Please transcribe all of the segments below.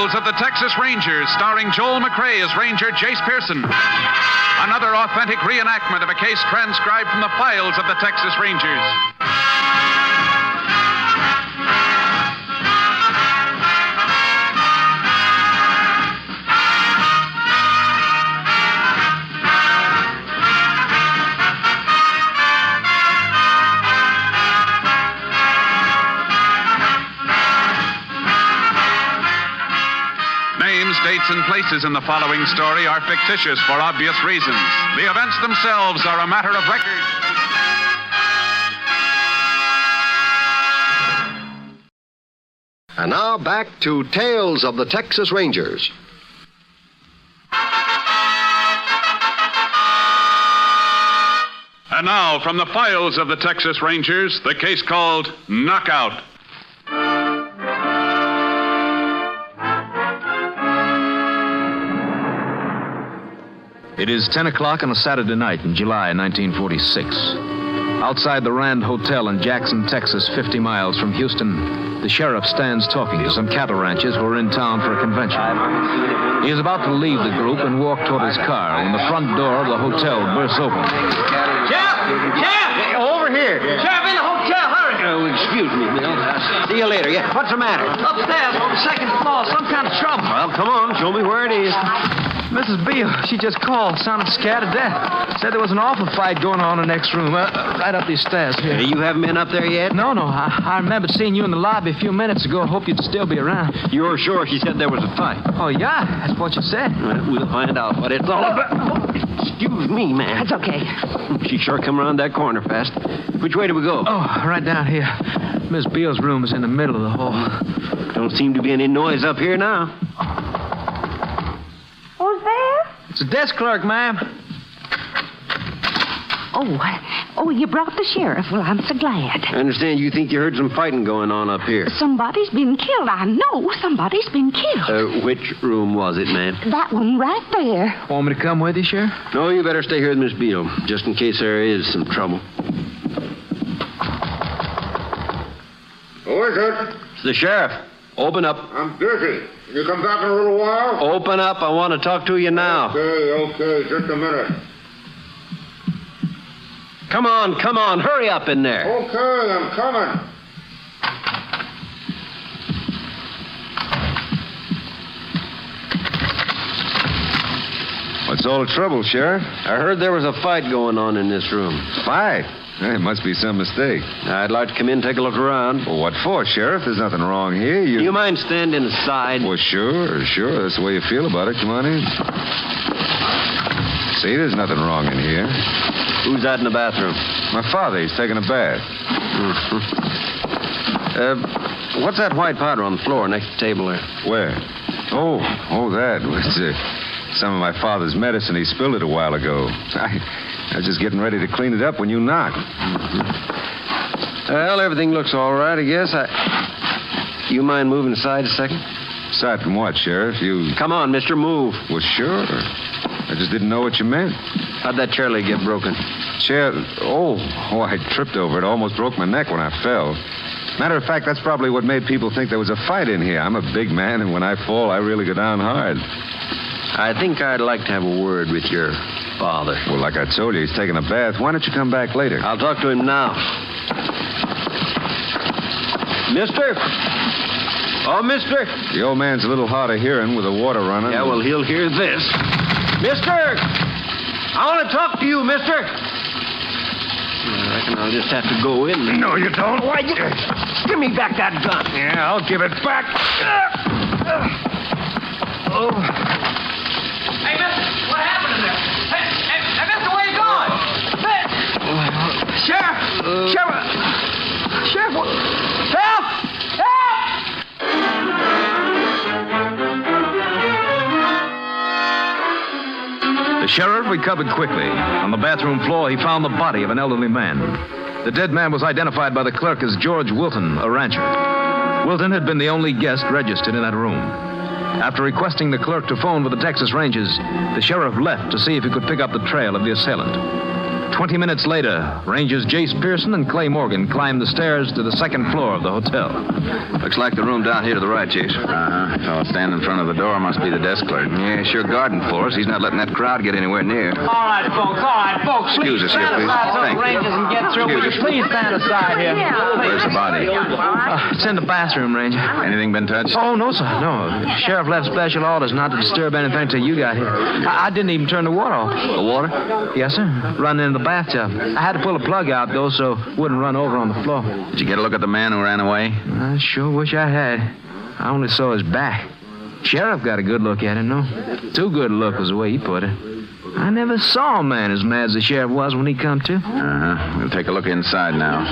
Files of the Texas Rangers, starring Joel McRae as Ranger Jace Pearson. Another authentic reenactment of a case transcribed from the files of the Texas Rangers. Names, dates, and places in the following story are fictitious for obvious reasons. The events themselves are a matter of record. And now back to Tales of the Texas Rangers. And now, from the files of the Texas Rangers, the case called Knockout. It is 10 o'clock on a Saturday night in July 1946. Outside the Rand Hotel in Jackson, Texas, 50 miles from Houston, the sheriff stands talking to some cattle ranchers who are in town for a convention. He is about to leave the group and walk toward his car when the front door of the hotel bursts open. Sheriff! Sheriff! Over here. Sheriff, in the hotel, hurry. Oh, excuse me, Bill. See you later. Yeah, what's the matter? Upstairs on the second floor, some kind of trouble. Well, come on, show me where it is. Mrs. Beale, she just called, sounded scared to death. Said there was an awful fight going on in the next room, right up these stairs here. You haven't been up there yet? No, I remembered seeing you in the lobby a few minutes ago. Hope you'd still be around. You're sure she said there was a fight? Oh, yeah, that's what you said. Well, we'll find out what it's all about. Excuse me, man. That's okay. She sure come around that corner fast. Which way do we go? Oh, right down here. Miss Beale's room is in the middle of the hall. Don't seem to be any noise up here now. Who's there? It's a desk clerk, ma'am. Oh, you brought the sheriff. Well, I'm so glad. I understand you think you heard some fighting going on up here. Somebody's been killed. I know somebody's been killed. Which room was it, ma'am? That one right there. Want me to come with you, Sheriff? No, you better stay here with Miss Beale, just in case there is some trouble. Who is it? It's the sheriff. Open up. I'm busy. Can you come back in a little while? Open up. I want to talk to you now. Okay. Just a minute. Come on. Hurry up in there. Okay, I'm coming. What's all the trouble, Sheriff? I heard there was a fight going on in this room. Fight? It must be some mistake. I'd like to come in and take a look around. Well, what for, Sheriff? There's nothing wrong here. Do you mind standing aside? Well, sure. That's the way you feel about it. Come on in. See, there's nothing wrong in here. Who's that in the bathroom? My father. He's taking a bath. Mm-hmm. What's that white powder on the floor next to the table there? Where? Oh, that. It's some of my father's medicine. He spilled it a while ago. I was just getting ready to clean it up when you knocked. Mm-hmm. Well, everything looks all right, I guess. You mind moving aside a second? Aside from what, Sheriff? You... Come on, mister, move. Well, sure. I just didn't know what you meant. How'd that chair leg get broken? Chair... Oh, I tripped over it. Almost broke my neck when I fell. Matter of fact, that's probably what made people think there was a fight in here. I'm a big man, and when I fall, I really go down hard. I think I'd like to have a word with your father. Well, like I told you, he's taking a bath. Why don't you come back later? I'll talk to him now. Mister? Oh, mister? The old man's a little hard of hearing with the water running. Yeah, well, he'll hear this. Mister! I want to talk to you, mister. I reckon I'll just have to go in. No, you don't. Why, give me back that gun. Yeah, I'll give it back. Oh. Hey, mister, what happened in there? Hey, mister, where you going? Hey! Sheriff! Sheriff! Help! The sheriff recovered quickly. On the bathroom floor, he found the body of an elderly man. The dead man was identified by the clerk as George Wilton, a rancher. Wilton had been the only guest registered in that room. After requesting the clerk to phone with the Texas Rangers, the sheriff left to see if he could pick up the trail of the assailant. 20 minutes later, Rangers Jace Pearson and Clay Morgan climbed the stairs to the second floor of the hotel. Looks like the room down here to the right, Jace. Fellow standing in front of the door must be the desk clerk. Yeah, sure guarding for us. He's not letting that crowd get anywhere near. All right, folks. Excuse us here, please. Thank you. Rangers and get through. Will you please stand aside here? Where's the body? It's in the bathroom, Ranger. Anything been touched? Oh, no, sir. No. The sheriff left special orders not to disturb anything until you got here. I didn't even turn the water off. The water? Yes, sir. Run into the bathtub. I had to pull a plug out, though, so it wouldn't run over on the floor. Did you get a look at the man who ran away? I sure wish I had. I only saw his back. Sheriff got a good look at him, no? Too good a look was the way he put it. I never saw a man as mad as the sheriff was when he come to. We'll take a look inside now.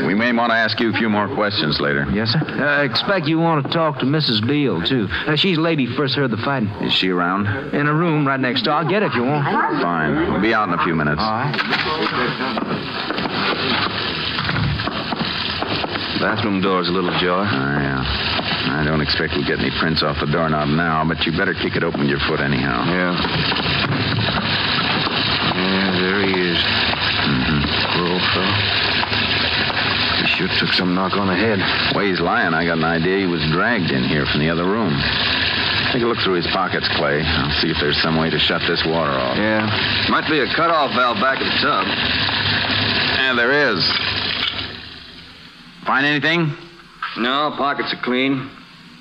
We may want to ask you a few more questions later. Yes, sir. I expect you want to talk to Mrs. Beale, too. She's the lady who first heard the fighting. Is she around? In a room right next door. I'll get it if you want. Fine. We'll be out in a few minutes. All right. Bathroom door's a little ajar. Yeah. I don't expect we'll get any prints off the doorknob now, but you better kick it open with your foot anyhow. Yeah, there he is. Poor old fellow. He sure took some knock on the head. The way he's lying, I got an idea he was dragged in here from the other room. Take a look through his pockets, Clay. I'll see if there's some way to shut this water off. Yeah. Might be a cutoff valve back of the tub. Yeah, there is. Find anything? No, pockets are clean.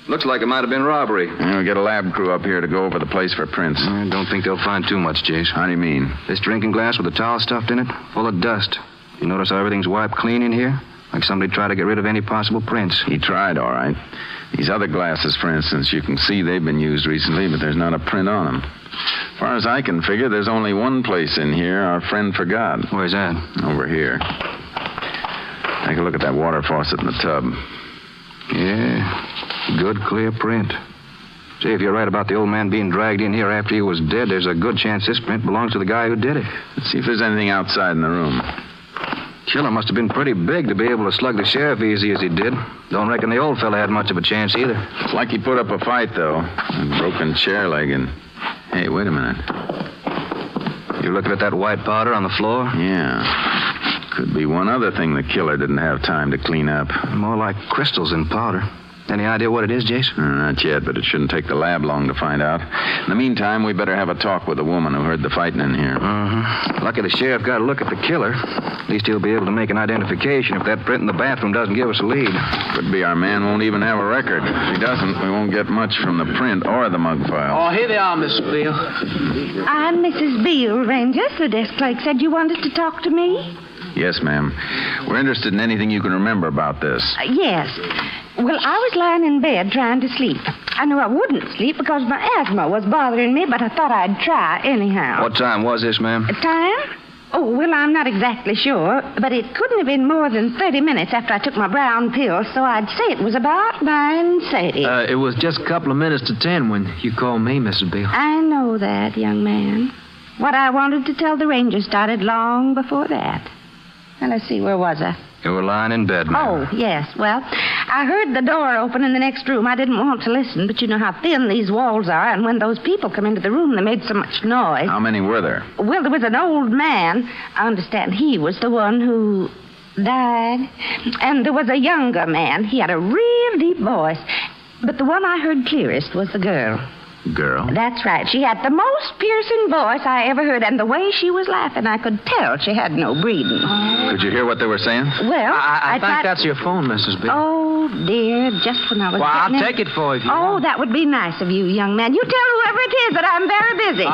Looks like it might have been robbery. We'll get a lab crew up here to go over the place for prints. I don't think they'll find too much, Jace. How do you mean? This drinking glass with the towel stuffed in it, full of dust. You notice how everything's wiped clean in here? Like somebody tried to get rid of any possible prints. He tried, all right. These other glasses, for instance, you can see they've been used recently, but there's not a print on them. As far as I can figure, there's only one place in here our friend forgot. Where's that? Over here. Take a look at that water faucet in the tub. Yeah, good, clear print. Say, if you're right about the old man being dragged in here after he was dead, there's a good chance this print belongs to the guy who did it. Let's see if there's anything outside in the room. Killer must have been pretty big to be able to slug the sheriff easy as he did. Don't reckon the old fella had much of a chance either. It's like he put up a fight, though. A broken chair leg and... Hey, wait a minute. You looking at that white powder on the floor? Yeah. Could be one other thing the killer didn't have time to clean up. More like crystals than powder. Any idea what it is, Jason? Not yet, but it shouldn't take the lab long to find out. In the meantime, we better have a talk with the woman who heard the fighting in here. Lucky the sheriff got a look at the killer. At least he'll be able to make an identification if that print in the bathroom doesn't give us a lead. Could be our man won't even have a record. If he doesn't, we won't get much from the print or the mug file. Oh, here they are, Miss Beale. I'm Mrs. Beale, Rangers. The desk clerk said you wanted to talk to me. Yes, ma'am. We're interested in anything you can remember about this. Yes. Well, I was lying in bed trying to sleep. I knew I wouldn't sleep because my asthma was bothering me, but I thought I'd try anyhow. What time was this, ma'am? Time? Oh, well, I'm not exactly sure, but it couldn't have been more than 30 minutes after I took my brown pill, so I'd say it was about 9:30. It was just a couple of minutes to 10 when you called me, Mrs. Beale. I know that, young man. What I wanted to tell the Ranger started long before that. Now, let's see, where was I? You were lying in bed, ma'am. Oh, yes. Well, I heard the door open in the next room. I didn't want to listen, but you know how thin these walls are, and when those people come into the room, they made so much noise. How many were there? Well, there was an old man. I understand he was the one who died. And there was a younger man. He had a real deep voice. But the one I heard clearest was the girl. Girl? That's right. She had the most piercing voice I ever heard, and the way she was laughing, I could tell she had no breeding. Could you hear what they were saying? Well, I think that's your phone, Mrs. Beale. Oh, dear, just when I was Well, I'll getting take it for you if you Oh, want. that would be nice of you, young man. You tell whoever it is that I'm very busy.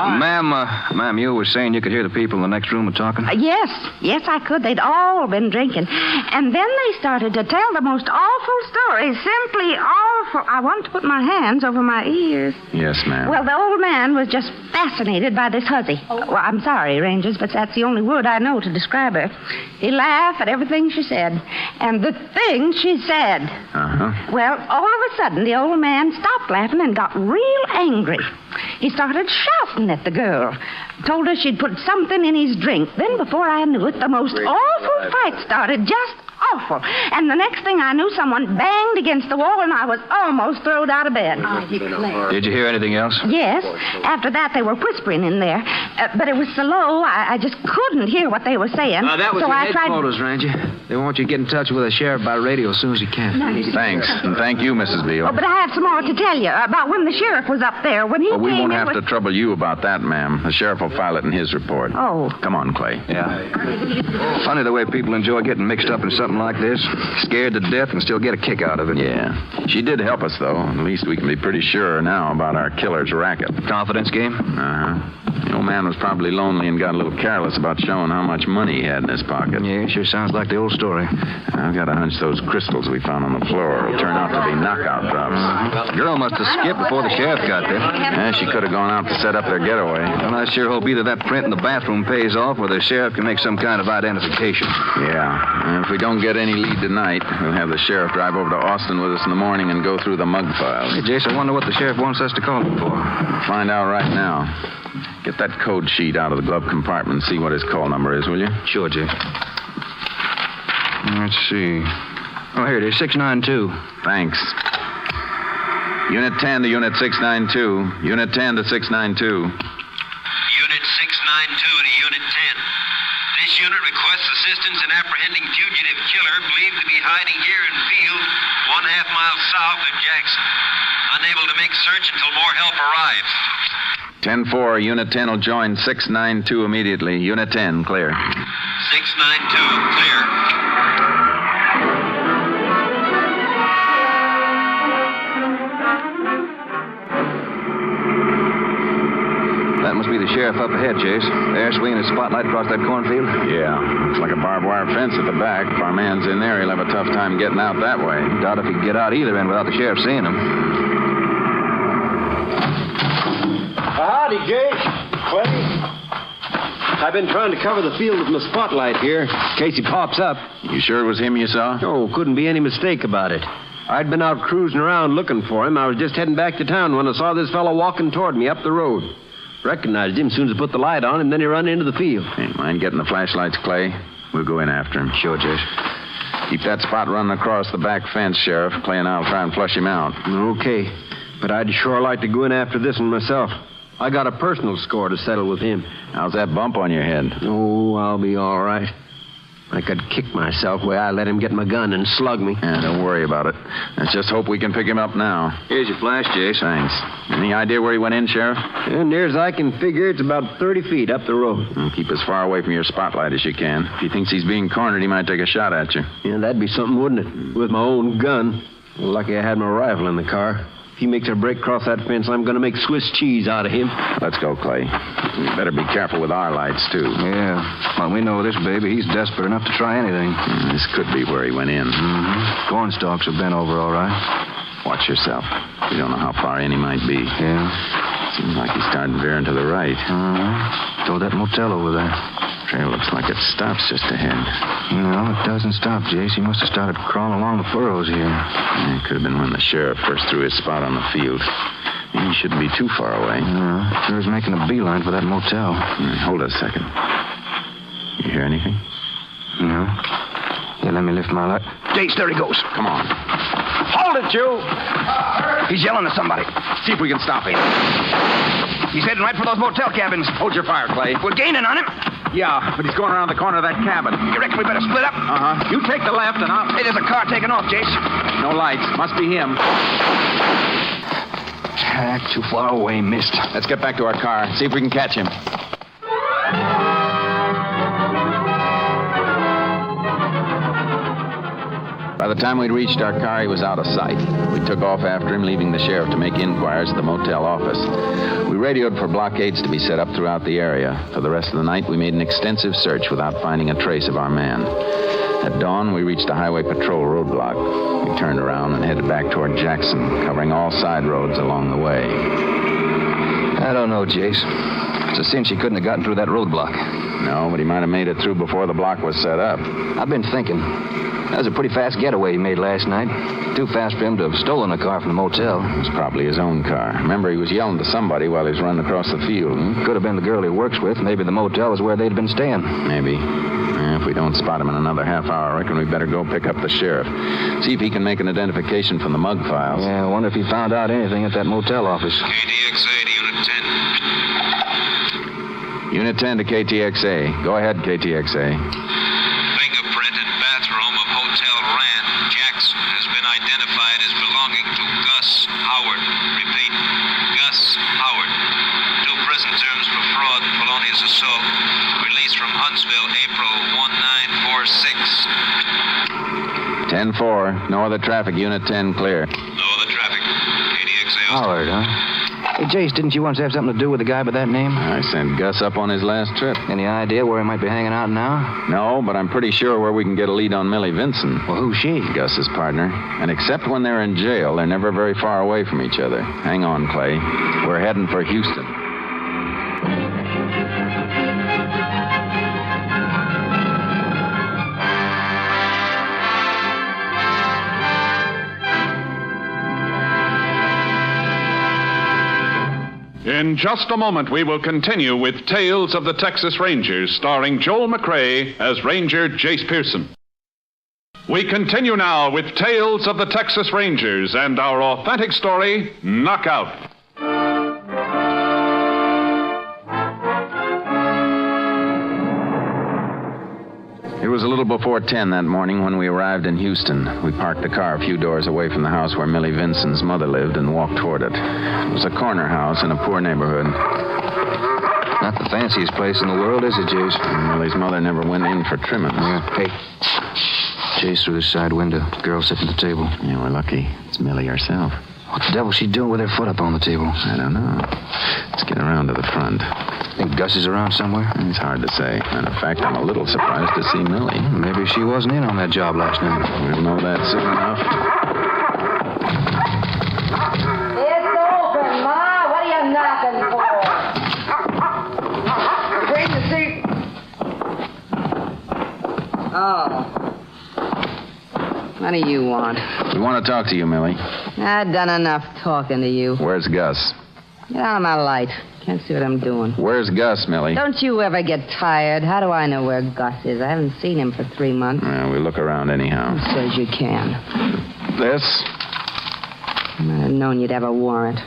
Ma'am, you were saying you could hear the people in the next room talking? Yes, I could. They'd all been drinking. And then they started to tell the most awful stories, simply awful. I wanted to put my hands over my ears. Yes, ma'am. Well, the old man was just fascinated by this hussy. Well, I'm sorry, Rangers, but that's the only word I know to describe her. He laughed at everything she said. And the things she said. Well, all of a sudden, the old man stopped laughing and got real angry. He started shouting at the girl. Told her she'd put something in his drink. Then, before I knew it, the most awful fight started just awful. And the next thing I knew, someone banged against the wall, and I was almost thrown out of bed. I declare. Did you hear anything else? Yes. After that, they were whispering in there. But it was so low, I just couldn't hear what they were saying. That was so your I tried... headquarters, Ranger. They want you to get in touch with the sheriff by radio as soon as you can. Thanks. And thank you, Mrs. Beale. Oh, but I have some more to tell you about when the sheriff was up there. When he Well, we came won't in have with... to trouble you about that, ma'am. The sheriff will file it in his report. Oh. Come on, Clay. Yeah. Funny the way people enjoy getting mixed up in something like this. Scared to death and still get a kick out of it. Yeah. She did help us, though. At least we can be pretty sure now about our killer's racket. Confidence game? Uh-huh. The old man was probably lonely and got a little careless about showing how much money he had in his pocket. Yeah, sure sounds like the old story. I've got a hunch those crystals we found on the floor will turn out to be knockout drops. The girl must have skipped before the sheriff got there. Yeah, she could have gone out to set up their getaway. Well, I sure hope either that print in the bathroom pays off or the sheriff can make some kind of identification. Yeah. And if we don't get any lead tonight, we'll have the sheriff drive over to Austin with us in the morning and go through the mug files. Hey, Jace, I wonder what the sheriff wants us to call him for. Find out right now. Get that code sheet out of the glove compartment and see what his call number is, will you? Sure, Jay. Let's see. Oh, here it is, 692. Thanks. Unit 10 to Unit 692. Unit 10 to 692. Unit 692 to Unit 10. This unit requests assistance in apprehending fugitive killer believed to be hiding here in field 1/2 mile south of Jackson. Unable to make search until more help arrives. 10-4, Unit 10 will join 692 immediately. Unit 10, clear. 692, clear. That must be the sheriff up ahead, Chase. There, swinging his spotlight across that cornfield. Yeah, looks like a barbed wire fence at the back. If our man's in there, he'll have a tough time getting out that way. Doubt if he can get out either end without the sheriff seeing him. Howdy, Jake. Clay. I've been trying to cover the field with my spotlight here, in case he pops up. You sure it was him you saw? Oh, couldn't be any mistake about it. I'd been out cruising around looking for him. I was just heading back to town when I saw this fellow walking toward me up the road. Recognized him as soon as I put the light on him, then he run into the field. Hey, mind getting the flashlights, Clay? We'll go in after him. Sure, Chase. Keep that spot running across the back fence, Sheriff. Clay and I'll try and flush him out. Okay. But I'd sure like to go in after this one myself. I got a personal score to settle with him. How's that bump on your head? Oh, I'll be all right. I could kick myself where I let him get my gun and slug me. Yeah, don't worry about it. Let's just hope we can pick him up now. Here's your flash, Chase. Thanks. Any idea where he went in, Sheriff? And near as I can figure, it's about 30 feet up the road. Well, keep as far away from your spotlight as you can. If he thinks he's being cornered, he might take a shot at you. Yeah, that'd be something, wouldn't it? With my own gun. Lucky I had my rifle in the car. If he makes a break across that fence, I'm going to make Swiss cheese out of him. Let's go, Clay. We better be careful with our lights, too. Yeah. Well, we know this baby. He's desperate enough to try anything. This could be where he went in. Mm-hmm. Corn stalks have been over all right. Watch yourself. We don't know how far in he might be. Yeah. Seems like he's starting veering to the right. Throw that motel over there. Trail looks like it stops just ahead. No, it doesn't stop, Jace. He must have started crawling along the furrows here. Yeah, it could have been when the sheriff first threw his spot on the field. He shouldn't be too far away. Yeah, sure is making a beeline for that motel. Hold it a second. You hear anything? No. Yeah, let me lift my light. Jace, there he goes. Come on. Hold it, you! He's yelling at somebody. See if we can stop him. He's heading right for those motel cabins. Hold your fire, Clay. We're gaining on him. Yeah, but he's going around the corner of that cabin. You reckon we better split up? Uh-huh. You take the left and I'll... Hey, there's a car taking off, Jace. No lights. Must be him. Too far away, missed. Let's get back to our car. See if we can catch him. By the time we'd reached our car, he was out of sight. We took off after him, leaving the sheriff to make inquiries at the motel office. We radioed for blockades to be set up throughout the area. For the rest of the night, we made an extensive search without finding a trace of our man. At dawn, we reached a highway patrol roadblock. We turned around and headed back toward Jackson, covering all side roads along the way. I don't know, Jace. It's a cinch he couldn't have gotten through that roadblock. No, but he might have made it through before the block was set up. I've been thinking. That was a pretty fast getaway he made last night. Too fast for him to have stolen a car from the motel. It was probably his own car. Remember, he was yelling to somebody while he was running across the field. Could have been the girl he works with. Maybe the motel is where they'd been staying. Maybe. If If we don't spot him in another half hour, I reckon we better go pick up the sheriff. See if he can make an identification from the mug files. Yeah, I wonder if he found out anything at that motel office. KTXA to Unit 10. Unit 10 to KTXA. Go ahead, KTXA. Fingerprint in bathroom of Hotel Rand, Jackson, has been identified as belonging to Gus Howard. Repeat, Gus Howard. 2 prison terms for fraud and felonious assault. Released from Huntsville, April 1946. 10-4. No other traffic. Unit 10 clear. No other traffic. KDXA. Howard, huh? Hey, Jace, didn't you once have something to do with a guy by that name? I sent Gus up on his last trip. Any idea where he might be hanging out now? No, but I'm pretty sure where we can get a lead on Millie Vinson. Well, who's she? Gus's partner. And except when they're in jail, they're never very far away from each other. Hang on, Clay. We're heading for Houston. In just a moment, we will continue with Tales of the Texas Rangers, starring Joel McRae as Ranger Jace Pearson. We continue now with Tales of the Texas Rangers and our authentic story, Knockout. It was a little before 10 that morning when we arrived in Houston. We parked the car a few doors away from the house where Millie Vinson's mother lived and walked toward it. It was a corner house in a poor neighborhood. Not the fanciest place in the world, is it, Jace? Millie's mother never went in for trimmings. Yeah. Hey, Jace through the side window. Girl sitting at the table. Yeah, we're lucky. It's Millie herself. What the devil's she doing with her foot up on the table? I don't know. Let's get around to the front. Think Gus is around somewhere? It's hard to say. Matter of fact, I'm a little surprised to see Millie. Maybe she wasn't in on that job last night. We'll know that soon enough. It's open, Ma. What are you knocking for? Wait to see. Oh. What do you want? We want to talk to you, Millie. I've done enough talking to you. Where's Gus? Get out of my light. Can't see what I'm doing. Where's Gus, Millie? Don't you ever get tired? How do I know where Gus is? I haven't seen him for 3 months. Well, we look around anyhow. Who says you can? This? I'd have known you'd have a warrant.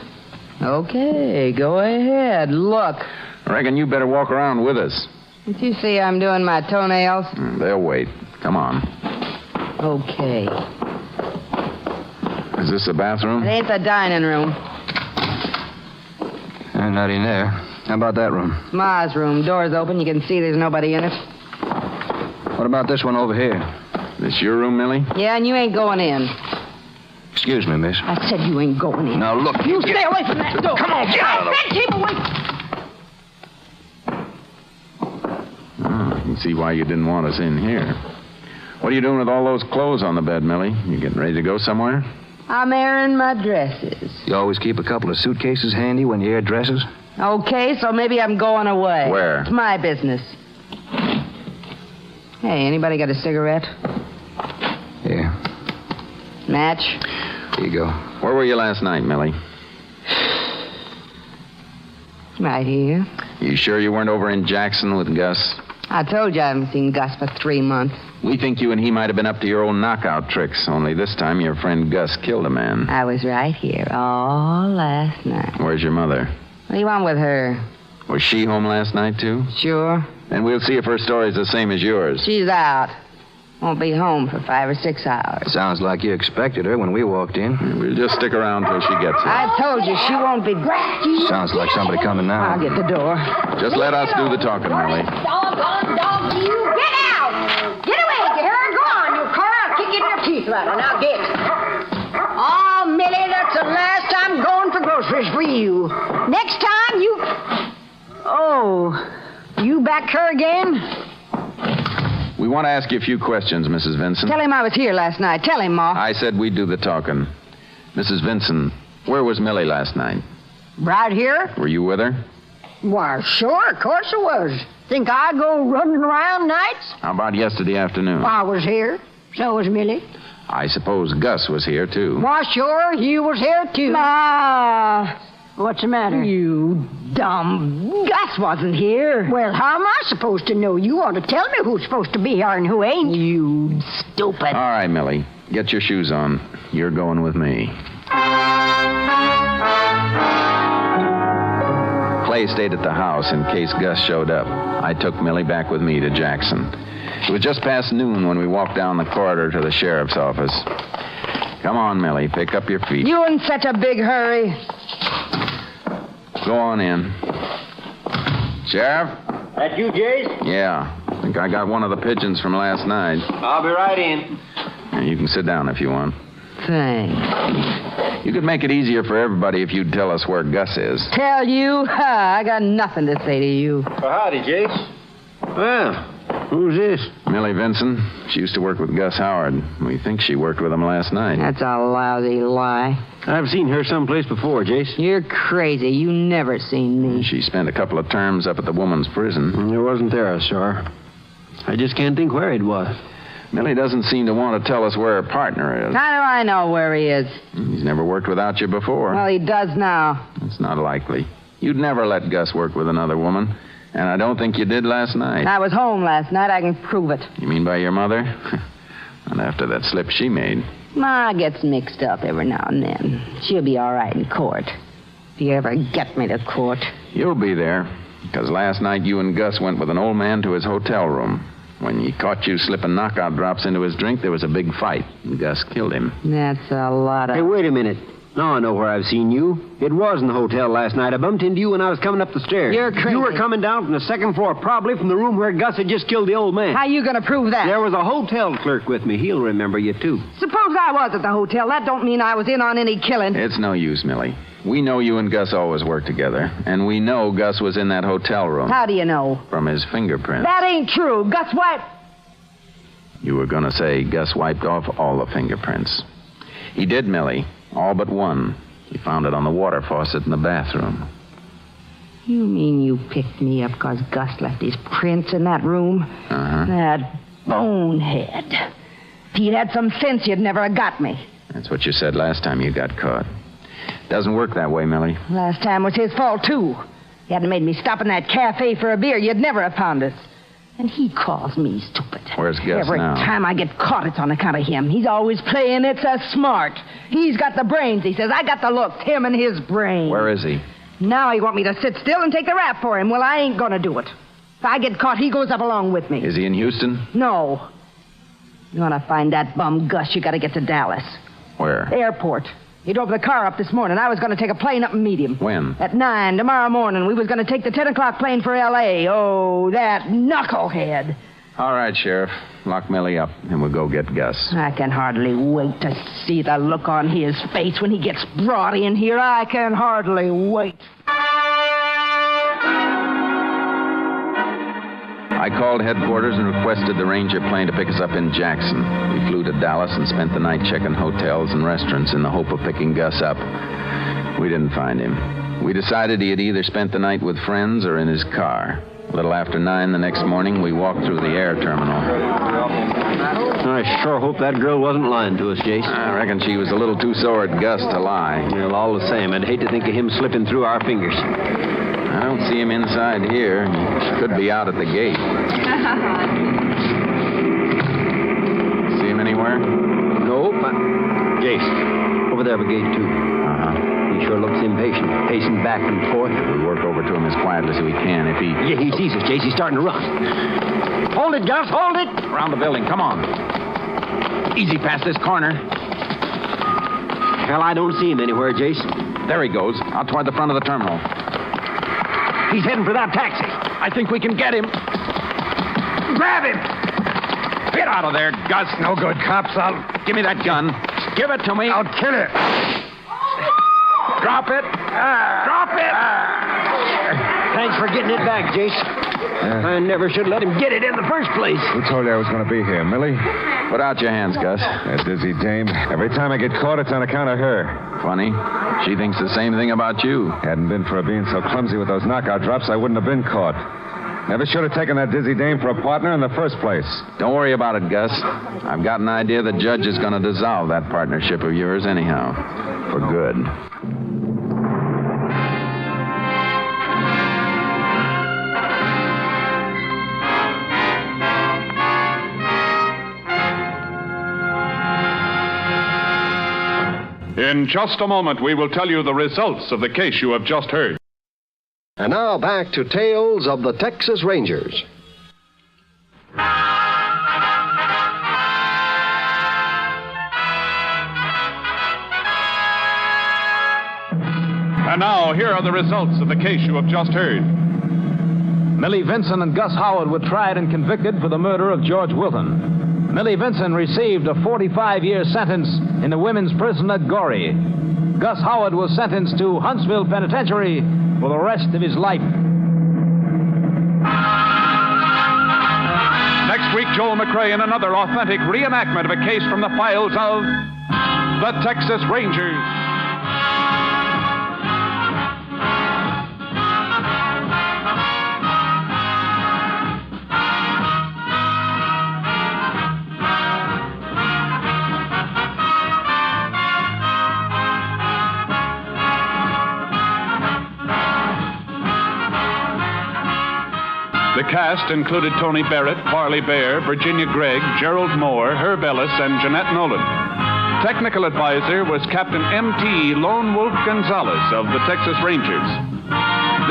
Okay, go ahead. Look. I reckon you better walk around with us. Did you see I'm doing my toenails? They'll wait. Come on. Okay. Is this the bathroom? It ain't the dining room. Not in there. How about that room? It's Ma's room. Door's open. You can see there's nobody in it. What about this one over here? This your room, Millie? Yeah, and you ain't going in. Excuse me, miss. I said you ain't going in. Now, look. You stay away from that door. Come on, get out of the... I said keep away. Oh, I can see why you didn't want us in here. What are you doing with all those clothes on the bed, Millie? You getting ready to go somewhere? I'm airing my dresses. You always keep a couple of suitcases handy when you air dresses? Okay, so maybe I'm going away. Where? It's my business. Hey, anybody got a cigarette? Yeah. Match? Here you go. Where were you last night, Millie? Right here. You sure you weren't over in Jackson with Gus? I told you I haven't seen Gus for 3 months. We think you and he might have been up to your old knockout tricks, only this time your friend Gus killed a man. I was right here all last night. Where's your mother? What do you want with her? Was she home last night, too? Sure. Then we'll see if her story's the same as yours. She's out. Won't be home for 5 or 6 hours. Sounds like you expected her when we walked in. We'll just stick around till she gets here. I told you she won't be... Sounds like somebody coming now. I'll get the door. Just let us do the talking, Millie. Doggone dog, you get out! Get away, you hear her? Go on, you car. I'll kick you in your teeth right now. Get. Oh, Millie, that's the last time going for groceries for you. Next time, you... Oh, you back her again? We want to ask you a few questions, Mrs. Vinson. Tell him I was here last night. Tell him, Ma. I said we'd do the talking. Mrs. Vinson, where was Millie last night? Right here? Were you with her? Why, sure, of course I was. Think I go running around nights? How about yesterday afternoon? I was here. So was Millie. I suppose Gus was here, too. Why, sure, you was here, too. Ma, What's the matter? You dumb. Gus wasn't here. Well, how am I supposed to know? You ought to tell me who's supposed to be here and who ain't. You stupid. All right, Millie. Get your shoes on. You're going with me. Clay stayed at the house in case Gus showed up. I took Millie back with me to Jackson. It was just past noon when we walked down the corridor to the sheriff's office. Come on, Millie. Pick up your feet. You in such a big hurry. Go on in. Sheriff? That you, Jace? Yeah. I think I got one of the pigeons from last night. I'll be right in. Yeah, you can sit down if you want. Thanks. You could make it easier for everybody if you'd tell us where Gus is. Tell you? I got nothing to say to you. Well, howdy, Jace. Well, who's this? Millie Vinson. She used to work with Gus Howard. We think she worked with him last night. That's a lousy lie. I've seen her someplace before, Jace. You're crazy. You never seen me. She spent a couple of terms up at the woman's prison. It wasn't there, sir. I just can't think where it was. Millie doesn't seem to want to tell us where her partner is. How do I know where he is? He's never worked without you before. Well, he does now. It's not likely. You'd never let Gus work with another woman. And I don't think you did last night. I was home last night. I can prove it. You mean by your mother? Not after that slip she made. Ma gets mixed up every now and then. She'll be all right in court. If you ever get me to court. You'll be there. Because last night you and Gus went with an old man to his hotel room. When he caught you slipping knockout drops into his drink, there was a big fight. And Gus killed him. That's a lot of... Hey, wait a minute. Now I know where I've seen you. It was in the hotel last night. I bumped into you when I was coming up the stairs. You're crazy. You were coming down from the second floor, probably from the room where Gus had just killed the old man. How you going to prove that? There was a hotel clerk with me. He'll remember you, too. Suppose I was at the hotel. That don't mean I was in on any killing. It's no use, Millie. We know you and Gus always work together. And we know Gus was in that hotel room. How do you know? From his fingerprints. That ain't true. Gus wiped... You were going to say Gus wiped off all the fingerprints. He did, Millie. All but one. He found it on the water faucet in the bathroom. You mean you picked me up because Gus left his prints in that room? Uh-huh. That bonehead. If he'd had some sense, you'd never have got me. That's what you said last time you got caught. Doesn't work that way, Millie. Last time was his fault, too. He hadn't made me stop in that cafe for a beer, you'd never have found us. And he calls me stupid. Where's Gus Every now? time I get caught, it's on account of him. He's always playing it's a smart. He's got the brains, he says. I got the looks, him and his brains. Where is he? Now he want me to sit still and take the rap for him. Well, I ain't going to do it. If I get caught, he goes up along with me. Is he in Houston? No. You want to find that bum Gus, you got to get to Dallas. Where? Airport. He drove the car up this morning. I was going to take a plane up and meet him. When? At 9 tomorrow morning. We was going to take the 10 o'clock plane for L.A. Oh, that knucklehead. All right, Sheriff. Lock Millie up, and we'll go get Gus. I can hardly wait to see the look on his face when he gets brought in here. I can hardly wait. I called headquarters and requested the Ranger plane to pick us up in Jackson. We flew to Dallas and spent the night checking hotels and restaurants in the hope of picking Gus up. We didn't find him. We decided he had either spent the night with friends or in his car. A little after 9 the next morning, we walked through the air terminal. I sure hope that girl wasn't lying to us, Jace. I reckon she was a little too sore at Gus to lie. Well, all the same, I'd hate to think of him slipping through our fingers. I don't see him inside here. He could be out at the gate. See him anywhere? Nope. Jace, over there by gate 2. Uh-huh. He sure looks impatient, pacing back and forth. We work over to him as quietly as we can. If he... Yeah, he sees us, Jace. He's starting to run. Hold it, Gus. Hold it. Around the building. Come on. Easy past this corner. Well, I don't see him anywhere, Jace. There he goes, out toward the front of the terminal. He's heading for that taxi. I think we can get him. Grab him. Get out of there, Gus. No good, cops. Give me that gun. Give it to me. I'll kill it. Drop it. Drop it. Thanks for getting it back, Jace. I never should let him get it in the first place. Who told you I was going to be here, Millie? Put out your hands, Gus. That dizzy dame. Every time I get caught, it's on account of her. Funny. She thinks the same thing about you. Hadn't been for her being so clumsy with those knockout drops, I wouldn't have been caught. Never should have taken that dizzy dame for a partner in the first place. Don't worry about it, Gus. I've got an idea the judge is going to dissolve that partnership of yours anyhow. For good. In just a moment, we will tell you the results of the case you have just heard. And now back to Tales of the Texas Rangers. And now, here are the results of the case you have just heard. Millie Vinson and Gus Howard were tried and convicted for the murder of George Wilton. Millie Vinson received a 45-year sentence in the women's prison at Goree. Gus Howard was sentenced to Huntsville Penitentiary for the rest of his life. Next week, Joel McRae in another authentic reenactment of a case from the files of the Texas Rangers. The cast included Tony Barrett, Parley Bear, Virginia Gregg, Gerald Moore, Herb Ellis, and Jeanette Nolan. Technical advisor was Captain M.T. Lone Wolf Gonzalez of the Texas Rangers.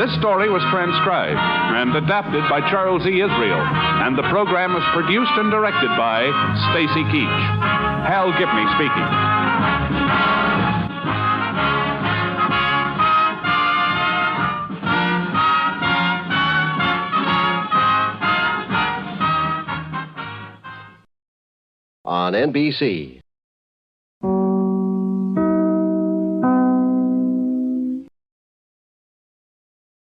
This story was transcribed and adapted by Charles E. Israel, and the program was produced and directed by Stacy Keach. Hal Gibney speaking. On NBC.